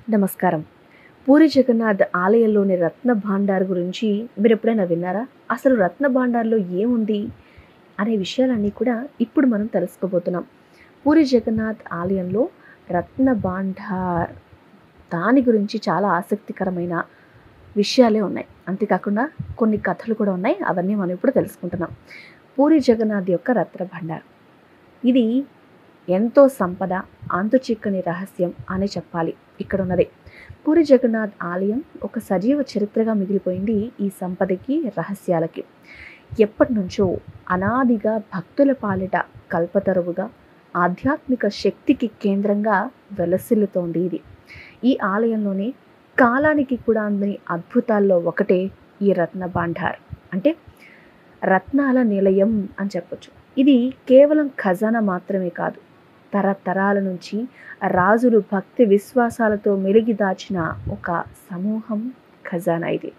నమస్కారం. పూరి జగన్నాథ్ ఆలయంలోని రత్న భాండార్ గురించి మీరెప్పుడైనా విన్నారా? అసలు రత్న భాండార్‌లో ఏముంది? అనే విషయాలన్నీ కూడా ఇప్పుడు మనం తెలుసుకోబోతున్నాం. పూరి జగన్నాథ్ ఆలయంలో రత్న భాండార్ దాని గురించి చాలా ఆసక్తికరమైన విషయాలే ఉన్నాయి. అంతేకాకుండా కొన్ని కథలు కూడా ఉన్నాయి. అవన్నీ మనం ఇప్పుడు తెలుసుకుంటున్నాం. పూరి జగన్నాథ్ యొక్క రత్న భాండార్. ఇది ఎంతో సంపద, అంతుచిక్కని రహస్యం అని చెప్పాలి ఇక్కడున్నది. పూరి జగన్నాథ్ ఆలయం ఒక సజీవ చరిత్రగా మిగిలిపోయింది ఈ సంపదకి, రహస్యాలకి. ఎప్పటినుంచో అనాదిగా భక్తుల పాలిట కల్పతరువుగా, ఆధ్యాత్మిక శక్తికి కేంద్రంగా వెలసిల్లుతోంది ఇది. ఈ ఆలయంలోనే కాలానికి కూడా అందని అద్భుతాల్లో ఒకటే ఈ రత్న భాండార్. అంటే రత్నాల నిలయం అని చెప్పొచ్చు. ఇది కేవలం ఖజానా మాత్రమే కాదు, తరతరాల నుంచి రాజులు భక్తి విశ్వాసాలతో మెలిగి దాచిన ఒక సమూహం ఖజానా ఇది.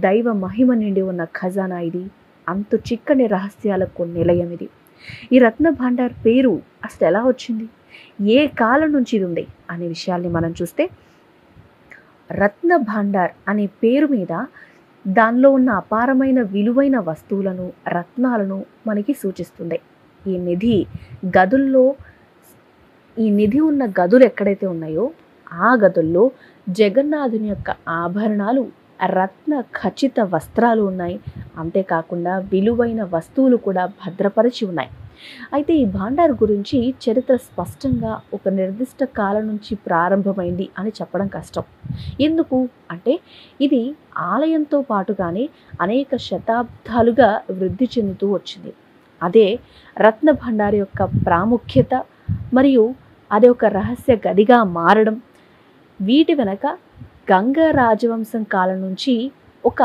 దైవ మహిమ నిండి ఉన్న ఖజానా ఇది. అంతు చిక్కని రహస్యాలకు నిలయం ఇది. ఈ రత్న భాండార్ పేరు అసలు ఎలా వచ్చింది, ఏ కాలం నుంచి ఇది ఉంది అనే విషయాల్ని మనం చూస్తే, రత్న భాండార్ అనే పేరు మీద దానిలో ఉన్న అపారమైన విలువైన వస్తువులను, రత్నాలను మనకి సూచిస్తుంది. ఈ నిధి ఉన్న గదులు ఎక్కడైతే ఉన్నాయో ఆ గదుల్లో జగన్నాథుని యొక్క ఆభరణాలు, రత్న ఖచ్చిత వస్త్రాలు ఉన్నాయి. అంతేకాకుండా విలువైన వస్తువులు కూడా భద్రపరిచి ఉన్నాయి. అయితే ఈ భాండార్ గురించి చరిత్ర స్పష్టంగా ఒక నిర్దిష్ట కాలం నుంచి ప్రారంభమైంది అని చెప్పడం కష్టం. ఎందుకు అంటే ఇది ఆలయంతో పాటుగానే అనేక శతాబ్దాలుగా వృద్ధి చెందుతూ వచ్చింది. అదే రత్న భాండార్ యొక్క ప్రాముఖ్యత మరియు అది ఒక రహస్య గదిగా మారడం, వీటి వెనక గంగా రాజవంశం కాలం నుంచి ఒక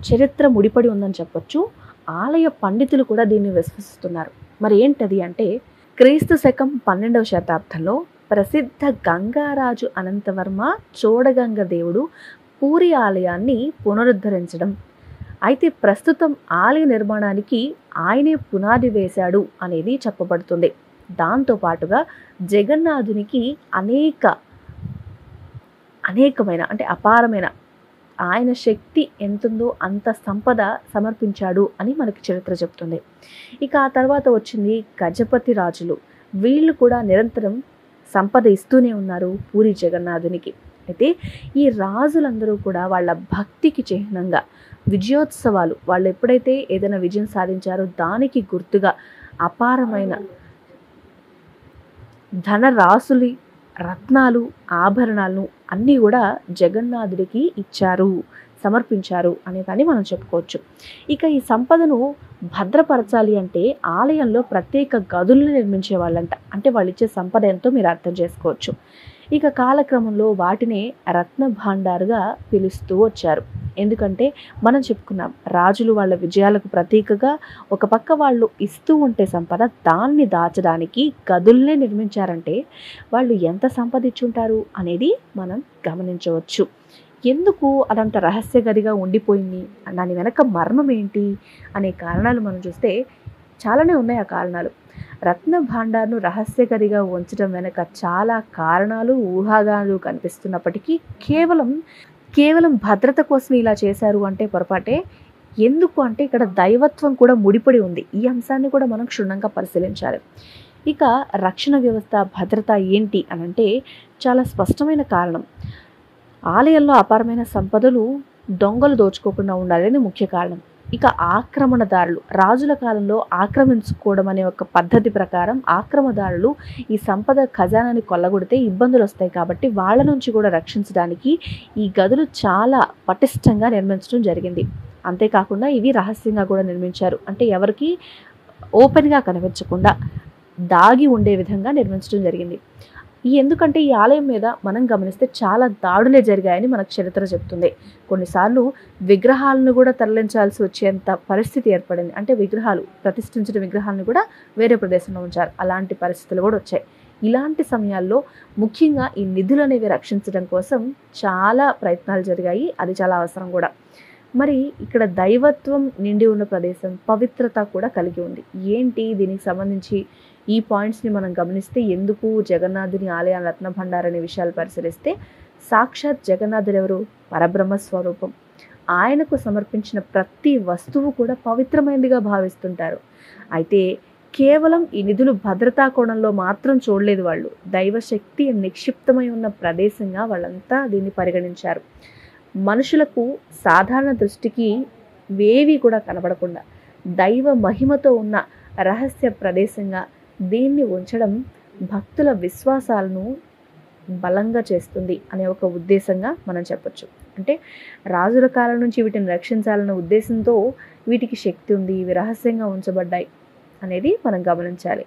చరిత్ర ముడిపడి ఉందని చెప్పొచ్చు. ఆలయ పండితులు కూడా దీన్ని విశ్వసిస్తున్నారు. మరి ఏంటది అంటే, క్రీస్తు శకం 12వ శతాబ్దంలో ప్రసిద్ధ గంగారాజు అనంతవర్మ చోడగంగ దేవుడు పూరి ఆలయాన్ని పునరుద్ధరించడం. అయితే ప్రస్తుతం ఆలయ నిర్మాణానికి ఆయనే పునాది వేశాడు అనేది చెప్పబడుతుంది. దాంతోపాటుగా జగన్నాథునికి అనేకమైన అంటే అపారమైన ఆయన శక్తి ఎంతుందో అంత సంపద సమర్పించాడు అని మనకి చరిత్ర చెప్తుంది. ఇక ఆ తర్వాత వచ్చింది గజపతి రాజులు. వీళ్ళు కూడా నిరంతరం సంపద ఇస్తూనే ఉన్నారు పూరి జగన్నాథునికి. అయితే ఈ రాజులందరూ కూడా వాళ్ళ భక్తికి చిహ్నంగా విజయోత్సవాలు, వాళ్ళు ఎప్పుడైతే ఏదైనా విజయం సాధించారో దానికి గుర్తుగా అపారమైన ధనరాశులు, రత్నాలు, ఆభరణాలను అన్నీ కూడా జగన్నాథుడికి ఇచ్చారు, సమర్పించారు అనేదాన్ని మనం చెప్పుకోవచ్చు. ఇక ఈ సంపదను భద్రపరచాలి అంటే ఆలయంలో ప్రత్యేక గదులను నిర్మించే వాళ్ళంట. అంటే వాళ్ళు ఇచ్చే సంపద ఎంతో మీరు అర్థం చేసుకోవచ్చు. ఇక కాలక్రమంలో వాటినే రత్న భాండారుగా పిలుస్తూ వచ్చారు. ఎందుకంటే మనం చెప్పుకున్నాం, రాజులు వాళ్ళ విజయాలకు ప్రతీకగా ఒక పక్క వాళ్ళు ఇస్తూ ఉంటే సంపద, దాన్ని దాచడానికి గదుల్నే నిర్మించారంటే వాళ్ళు ఎంత సంపద ఇచ్చుంటారు అనేది మనం గమనించవచ్చు. ఎందుకు అదంత రహస్య గదిగా ఉండిపోయింది, దాని వెనక మర్మం ఏంటి అనే కారణాలు మనం చూస్తే చాలానే ఉన్నాయి. ఆ కారణాలు రత్న భాండార్ను రహస్య గదిగా ఉంచడం వెనక చాలా కారణాలు, ఊహాగానాలు కనిపిస్తున్నప్పటికీ కేవలం భద్రత కోసం ఇలా చేశారు అంటే పొరపాటే. ఎందుకు అంటే ఇక్కడ దైవత్వం కూడా ముడిపడి ఉంది. ఈ అంశాన్ని కూడా మనం క్షుణ్ణంగా పరిశీలించాలి. ఇక రక్షణ వ్యవస్థ, భద్రత ఏంటి అనంటే చాలా స్పష్టమైన కారణం. ఆలయంలో అపారమైన సంపదలు దొంగలు దోచుకోకుండా ఉండాలని ముఖ్య కారణం. ఇక ఆక్రమణదారులు, రాజుల కాలంలో ఆక్రమించుకోవడం అనే ఒక పద్ధతి ప్రకారం ఆక్రమణదారులు ఈ సంపద ఖజానాని కొల్లగొడితే ఇబ్బందులు వస్తాయి కాబట్టి వాళ్ళ నుంచి కూడా రక్షించడానికి ఈ గదులు చాలా పటిష్టంగా నిర్మించడం జరిగింది. అంతేకాకుండా ఇవి రహస్యంగా కూడా నిర్మించారు. అంటే ఎవరికి ఓపెన్గా కనిపించకుండా దాగి ఉండే విధంగా నిర్మించడం జరిగింది. ఎందుకంటే ఈ ఆలయం మీద మనం గమనిస్తే చాలా దాడులే జరిగాయని మనకు చరిత్ర చెప్తుంది. కొన్నిసార్లు విగ్రహాలను కూడా తరలించాల్సి వచ్చేంత పరిస్థితి ఏర్పడింది. అంటే ప్రతిష్ఠించిన విగ్రహాలను కూడా వేరే ప్రదేశంలో ఉంచారు. అలాంటి పరిస్థితులు కూడా వచ్చాయి. ఇలాంటి సమయాల్లో ముఖ్యంగా ఈ నిధులు అనేవి రక్షించడం కోసం చాలా ప్రయత్నాలు జరిగాయి. అది చాలా అవసరం కూడా. మరి ఇక్కడ దైవత్వం నిండి ఉన్న ప్రదేశం, పవిత్రత కూడా కలిగి ఉంది. ఏంటి దీనికి సంబంధించి ఈ పాయింట్స్ని మనం గమనిస్తే ఎందుకు జగన్నాథుని ఆలయ రత్న భండార్ అనే విషయాలు పరిశీలిస్తే సాక్షాత్ జగన్నాథుడు ఎవరు? పరబ్రహ్మ స్వరూపం. ఆయనకు సమర్పించిన ప్రతి వస్తువు కూడా పవిత్రమైనదిగా భావిస్తుంటారు. అయితే కేవలం ఈ నిధులు భద్రతా కోణంలో మాత్రం చూడలేదు వాళ్ళు. దైవశక్తి నిక్షిప్తమై ఉన్న ప్రదేశంగా వాళ్ళంతా దీన్ని పరిగణించారు. మనుషులకు సాధారణ దృష్టికి వేవి కూడా కనబడకుండా దైవ మహిమతో ఉన్న రహస్య ప్రదేశంగా దీన్ని ఉంచడం భక్తుల విశ్వాసాలను బలంగా చేస్తుంది అనే ఒక ఉద్దేశంగా మనం చెప్పొచ్చు. అంటే రాజుల కాలం నుంచి వీటిని రక్షించాలన్న ఉద్దేశంతో వీటికి శక్తి ఉంది, ఇవి రహస్యంగా ఉంచబడ్డాయి అనేది మనం గమనించాలి.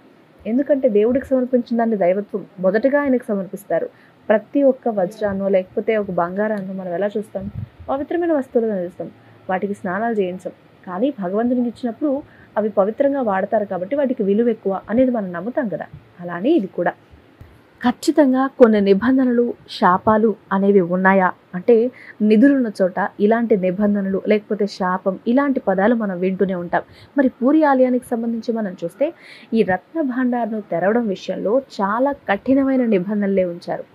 ఎందుకంటే దేవుడికి సమర్పించిన దాన్ని దైవత్వం మొదటగా ఆయనకు సమర్పిస్తారు. ప్రతి ఒక్క వజ్రాన్నో లేకపోతే ఒక బంగారాన్నో మనం ఎలా చూస్తాం? పవిత్రమైన వస్తువులుగా చూస్తాం. వాటికి స్నానాలు చేయించాం. కానీ భగవంతునికి ఇచ్చినప్పుడు అవి పవిత్రంగా వాడతారు కాబట్టి వాటికి విలువ ఎక్కువ అనేది మనం నమ్ముతాం కదా. అలానే ఇది కూడా ఖచ్చితంగా కొన్ని నిబంధనలు, శాపాలు అనేవి ఉన్నాయా అంటే నిధులున్న చోట ఇలాంటి నిబంధనలు లేకపోతే శాపం ఇలాంటి పదాలు మనం వింటూనే ఉంటాం. మరి పూరి ఆలయానికి సంబంధించి మనం చూస్తే ఈ రత్న భాండార్ను తెరవడం విషయంలో చాలా కఠినమైన నిబంధనలే ఉంచారు.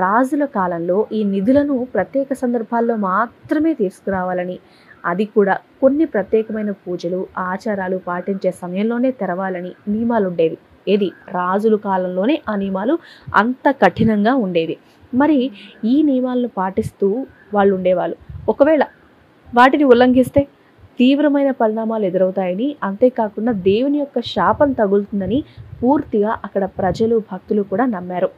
రాజుల కాలంలో ఈ నిధులను ప్రత్యేక సందర్భాల్లో మాత్రమే తీసుకురావాలని, అది కూడా కొన్ని ప్రత్యేకమైన పూజలు, ఆచారాలు పాటించే సమయంలోనే తెరవాలని నియమాలు ఉండేవి. ఏది రాజుల కాలంలోనే ఆ నియమాలు అంత కఠినంగా ఉండేవి. మరి ఈ నియమాలను పాటిస్తూ వాళ్ళు ఉండేవాళ్ళు. ఒకవేళ వాటిని ఉల్లంఘిస్తే తీవ్రమైన పరిణామాలు ఎదురవుతాయని, అంతేకాకుండా దేవుని యొక్క శాపం తగులుతుందని పూర్తిగా అక్కడ ప్రజలు, భక్తులు కూడా నమ్మారు.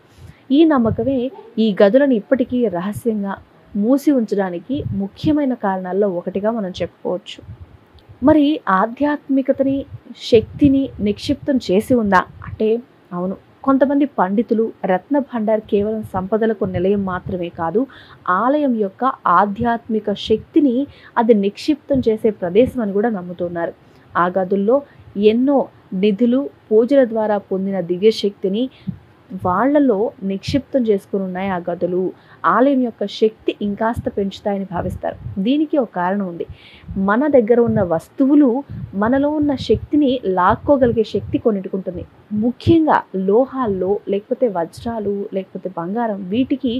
ఈ నమ్మకమే ఈ గదులను ఇప్పటికీ రహస్యంగా మూసి ఉంచడానికి ముఖ్యమైన కారణాల్లో ఒకటిగా మనం చెప్పుకోవచ్చు. మరి ఆధ్యాత్మికతని, శక్తిని నిక్షిప్తం చేసి ఉందా అంటే అవును. కొంతమంది పండితులు రత్న భండార్ కేవలం సంపదలకు నిలయం మాత్రమే కాదు, ఆలయం యొక్క ఆధ్యాత్మిక శక్తిని అది నిక్షిప్తం చేసే ప్రదేశం అని కూడా నమ్ముతున్నారు. ఆ గదుల్లో ఎన్నో నిధులు, పూజల ద్వారా పొందిన దివ్యశక్తిని వాళ్లలో నిక్షిప్తం చేసుకుని ఉన్నాయి ఆ గదులు. ఆలయం యొక్క శక్తి ఇంకాస్త పెంచుతాయని భావిస్తారు. దీనికి ఒక కారణం ఉంది. మన దగ్గర ఉన్న వస్తువులు మనలో ఉన్న శక్తిని లాక్కోగలిగే శక్తి కొన్నిటికుంటుంది. ముఖ్యంగా లోహాల్లో లేకపోతే వజ్రాలు లేకపోతే బంగారం, వీటికి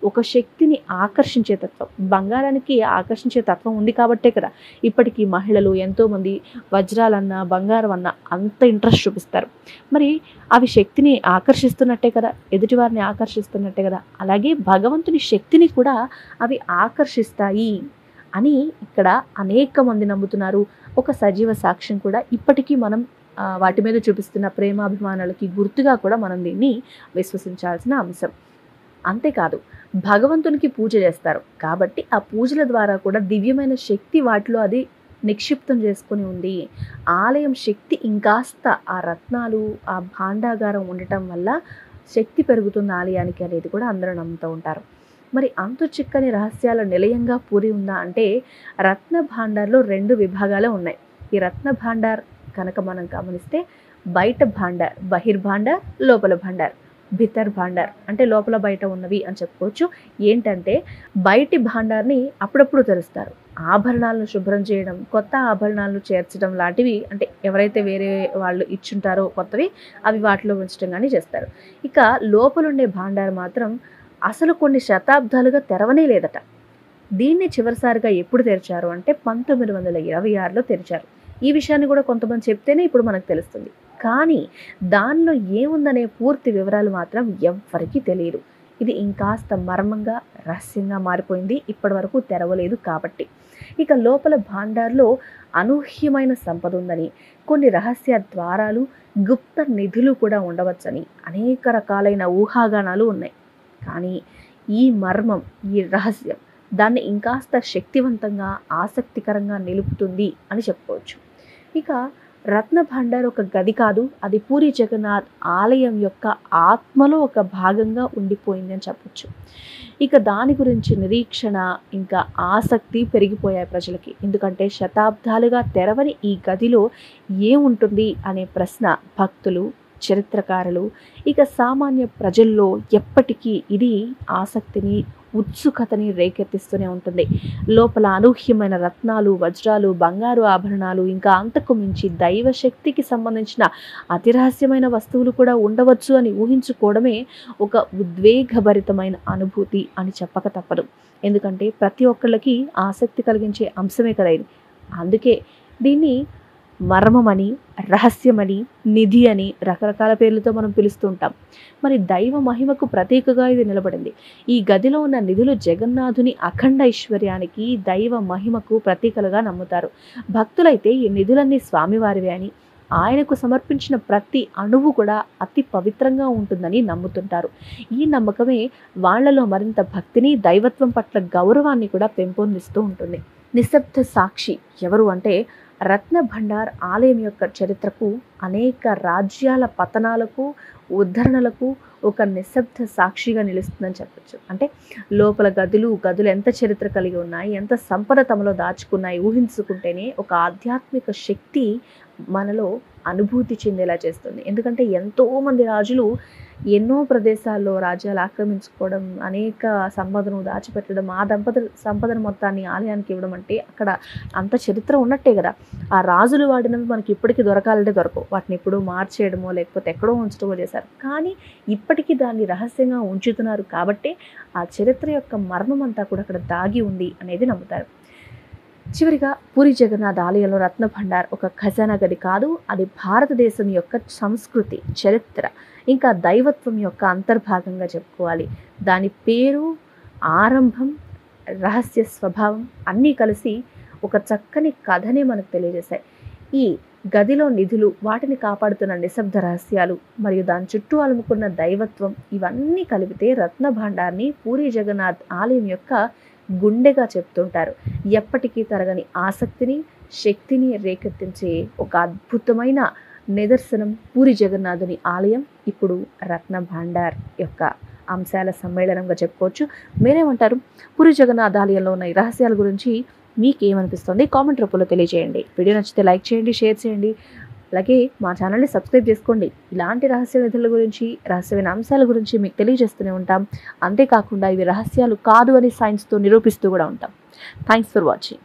ఒక శక్తిని ఆకర్షించే తత్వం, బంగారానికి ఆకర్షించే తత్వం ఉంది కాబట్టే కదా ఇప్పటికీ మహిళలు ఎంతోమంది వజ్రాలన్నా బంగారం అన్నా అంత ఇంట్రెస్ట్ చూపిస్తారు. మరి అవి శక్తిని ఆకర్షిస్తున్నట్టే కదా, ఎదుటివారిని ఆకర్షిస్తున్నట్టే కదా. అలాగే భగవంతుని శక్తిని కూడా అవి ఆకర్షిస్తాయి అని ఇక్కడ అనేక మంది నమ్ముతున్నారు. ఒక సజీవ సాక్ష్యం కూడా ఇప్పటికీ మనం వాటి మీద చూపిస్తున్న ప్రేమాభిమానాలకి గుర్తుగా కూడా మనం దీన్ని విశ్వసించాల్సిన అంశం. అంతేకాదు భగవంతునికి పూజ చేస్తారు కాబట్టి ఆ పూజల ద్వారా కూడా దివ్యమైన శక్తి వాటిలో అది నిక్షిప్తం చేసుకుని ఉంది. ఆలయం శక్తి ఇంకాస్త ఆ రత్నాలు, ఆ భాండాగారం ఉండటం వల్ల శక్తి పెరుగుతుంది ఆలయానికి అనేది కూడా అందరూ నమ్ముతూ ఉంటారు. మరి అంతు చిక్కని రహస్యాల నిలయంగా పూరి ఉందా అంటే రత్న భాండార్లో 2 విభాగాలే ఉన్నాయి. ఈ రత్న భాండార్ కనుక మనం గమనిస్తే బయట భాండార్, బహిర్భాండార్, లోపల భాండార్. భితర్ భాండార్ అంటే లోపల బయట ఉన్నవి అని చెప్పుకోవచ్చు. ఏంటంటే బయటి భాండార్ని అప్పుడప్పుడు తెరుస్తారు. ఆభరణాలను శుభ్రం చేయడం, కొత్త ఆభరణాలను చేర్చడం లాంటివి, అంటే ఎవరైతే వేరే వాళ్ళు ఇచ్చుంటారో కొత్తవి అవి వాటిలో ఉంచడం కానీ చేస్తారు. ఇక లోపలుండే భాండార్ మాత్రం అసలు కొన్ని శతాబ్దాలుగా తెరవనే లేదట. దీన్ని చివరిసారిగా ఎప్పుడు తెరిచారు అంటే 1926లో తెరిచారు. ఈ విషయాన్ని కూడా కొంతమంది చెప్తేనే ఇప్పుడు మనకు తెలుస్తుంది. కానీ దానిలో ఏముందనే పూర్తి వివరాలు మాత్రం ఎవ్వరికీ తెలియదు. ఇది ఇంకాస్త మర్మంగా, రహస్యంగా మారిపోయింది ఇప్పటి వరకు తెరవలేదు కాబట్టి. ఇక లోపల భాండార్లో అనూహ్యమైన సంపద ఉందని, కొన్ని రహస్య ద్వారాలు, గుప్త నిధులు కూడా ఉండవచ్చని అనేక రకాలైన ఊహాగానాలు ఉన్నాయి. కానీ ఈ మర్మం, ఈ రహస్యం దాన్ని ఇంకాస్త శక్తివంతంగా, ఆసక్తికరంగా నిలుపుతుంది అని చెప్పుకోవచ్చు. ఇక రత్న భాండార్ ఒక గది కాదు, అది పూరి జగన్నాథ్ ఆలయం యొక్క ఆత్మలో ఒక భాగంగా ఉండిపోయింది అని చెప్పొచ్చు. ఇక దాని గురించి నిరీక్షణ ఇంకా ఆసక్తి పెరిగిపోయాయి ప్రజలకి. ఎందుకంటే శతాబ్దాలుగా తెరవని ఈ గదిలో ఏముంటుంది అనే ప్రశ్న భక్తులు, చరిత్రకారులు, ఇక సామాన్య ప్రజల్లో ఎప్పటికీ ఇది ఆసక్తిని, ఉత్సుకతని రేకెత్తిస్తూనే ఉంటుంది. లోపల అనూహ్యమైన రత్నాలు, వజ్రాలు, బంగారు ఆభరణాలు, ఇంకా అంతకు మించి దైవశక్తికి సంబంధించిన అతి రహస్యమైన వస్తువులు కూడా ఉండవచ్చు అని ఊహించుకోవడమే ఒక ఉద్వేగభరితమైన అనుభూతి అని చెప్పక తప్పదు. ఎందుకంటే ప్రతి ఒక్కళ్ళకి ఆసక్తి కలిగించే అంశమే కదా ఇది. అందుకే దీన్ని మర్మమని, రహస్యమని, నిధి అని రకరకాల పేర్లతో మనం పిలుస్తూ ఉంటాం. మరి దైవ మహిమకు ప్రతీకగా ఇది నిలబడింది. ఈ గదిలో ఉన్న నిధులు జగన్నాథుని అఖండ ఐశ్వర్యానికి, దైవ మహిమకు ప్రతీకలుగా నమ్ముతారు. భక్తులైతే ఈ నిధులన్నీ స్వామివారివే అని, ఆయనకు సమర్పించిన ప్రతి అణువు కూడా అతి పవిత్రంగా ఉంటుందని నమ్ముతుంటారు. ఈ నమ్మకమే వాళ్ళలో మరింత భక్తిని, దైవత్వం పట్ల గౌరవాన్ని కూడా పెంపొందిస్తూ ఉంటుంది. నిశ్శబ్ద సాక్షి ఎవరు అంటే, రత్న భండార్ ఆలయం యొక్క చరిత్రకు, అనేక రాజ్యాల పతనాలకు, ఉద్ధరణలకు ఒక నిశ్శబ్ద సాక్షిగా నిలుస్తుందని చెప్పచ్చు. అంటే లోపల గదులు ఎంత చరిత్ర కలిగి ఉన్నాయి, ఎంత సంపద తమలో దాచుకున్నాయి ఊహించుకుంటేనే ఒక ఆధ్యాత్మిక శక్తి మనలో అనుభూతి చెందేలా చేస్తుంది. ఎందుకంటే ఎంతోమంది రాజులు ఎన్నో ప్రదేశాల్లో రాజ్యాలు ఆక్రమించుకోవడం, అనేక సంపదను దాచిపెట్టడం, ఆ సంపదను మొత్తాన్ని ఆలయానికి ఇవ్వడం అంటే అక్కడ అంత చరిత్ర ఉన్నట్టే కదా. ఆ రాజులు వాడినవి మనకి ఇప్పటికీ దొరకాలంటే దొరకవు. వాటిని ఎప్పుడూ మార్చేయడమో లేకపోతే ఎక్కడో ఉంచడమో చేశారు. కానీ ఇప్పటికీ దాన్ని రహస్యంగా ఉంచుతున్నారు కాబట్టే ఆ చరిత్ర యొక్క మర్మం అంతా కూడా అక్కడ దాగి ఉంది అనేది నమ్ముతారు. చివరిగా పూరి జగన్నాథ్ ఆలయంలో రత్న భండార్ ఒక ఖజానా గది కాదు, అది భారతదేశం యొక్క సంస్కృతి, చరిత్ర, ఇంకా దైవత్వం యొక్క అంతర్భాగంగా చెప్పుకోవాలి. దాని పేరు, ఆరంభం, రహస్య స్వభావం అన్నీ కలిసి ఒక చక్కని కథని మనకు తెలియజేశాయి. ఈ గదిలో నిధులు, వాటిని కాపాడుతున్న నిశ్శబ్ద రహస్యాలు, మరియు దాని చుట్టూ అలుముకున్న దైవత్వం, ఇవన్నీ కలిపితే రత్న భండార్ని పూరి జగన్నాథ్ ఆలయం యొక్క గుండెగా చెప్తుంటారు. ఎప్పటికీ తరగని ఆసక్తిని, శక్తిని రేకెత్తించే ఒక అద్భుతమైన నిదర్శనం పూరి జగన్నాథుని ఆలయం ఇప్పుడు రత్న భండార్ యొక్క అంశాల సమ్మేళనంగా చెప్పుకోవచ్చు. మీరేమంటారు? పూరి జగన్నాథ్ ఆలయంలో ఉన్న ఈ రహస్యాల గురించి మీకేమనిపిస్తుంది? కామెంట్ రూపంలో తెలియజేయండి. వీడియో నచ్చితే లైక్ చేయండి, షేర్ చేయండి. అలాగే మా ఛానల్ని సబ్స్క్రైబ్ చేసుకోండి. ఇలాంటి రహస్య నిధుల గురించి, రహస్యమైన అంశాల గురించి మీకు తెలియజేస్తూనే ఉంటాం. అంతేకాకుండా ఇవి రహస్యాలు కాదు అని సైన్స్తో నిరూపిస్తూ కూడా ఉంటాం. Thanks for watching.